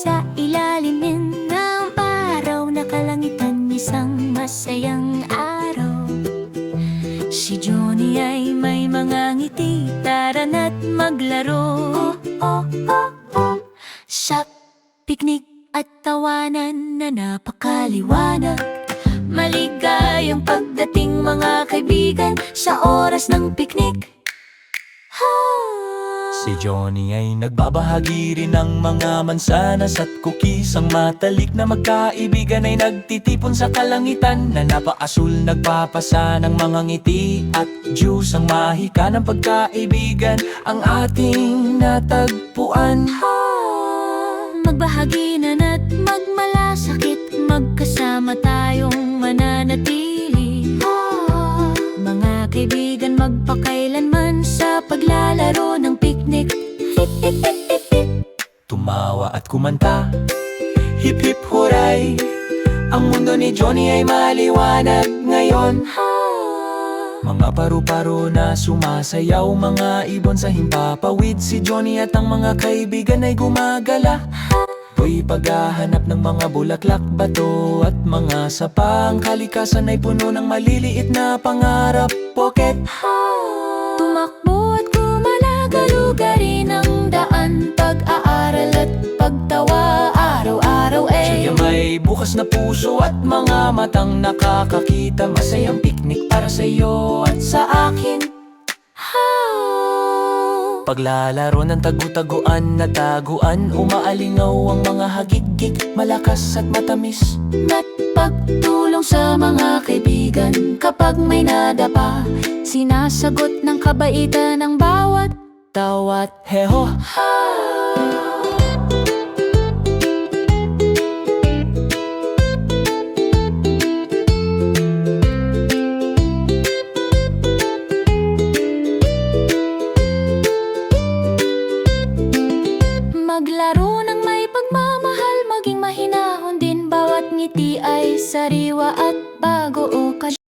Sa ilalim ng araw na kalangitan, isang masayang araw. Si Johnny ay may mga ngiti, tara na't maglaro. Sa piknik at tawanan na napakaliwanag, maligayang pagdating mga kaibigan sa oras ng piknik. Si Johnny ay nagbabahagi rin ng mga mansanas at cookies. Ang matalik na magkaibigan ay nagtitipon sa kalangitan na napaasul, nagpapasa ng mga ngiti at juice. Ang mahika ng pagkaibigan ang ating natagpuan. Magbahagi na na't magmalasakit, magkasama tayong mananatili. Mga kaibigan, magpakailanman sa paglalaro ng piknik. Tumawa at kumanta, hip hip huray. Ang mundo ni Johnny ay maliwanag ngayon. Mga paru-paro na sumasayaw, mga ibon sa himpapawid. Si Johnny at ang mga kaibigan ay gumagala. To'y paghahanap ng mga bulaklak, bato at mga sapa. Ang kalikasan ay puno ng maliliit na pangarap. Pocket Tumakbo at gumalaga-lugarin ang daan, pag-aaral at pagtawa araw-araw siya may bukas na puso at mga matang nakakakita. Masayang piknik para sa'yo at sa akin. Paglalaro ng tagu-taguan na taguan, umaalingaw ang mga hagigik, malakas at matamis. At pagtulong sa mga kaibigan kapag may nadapa, sinasagot ng kabaitan ng bawat Tawat heho. Maglaro ng may pagmamahal, maging mahinahon din. Bawat ngiti ay sariwa at bago o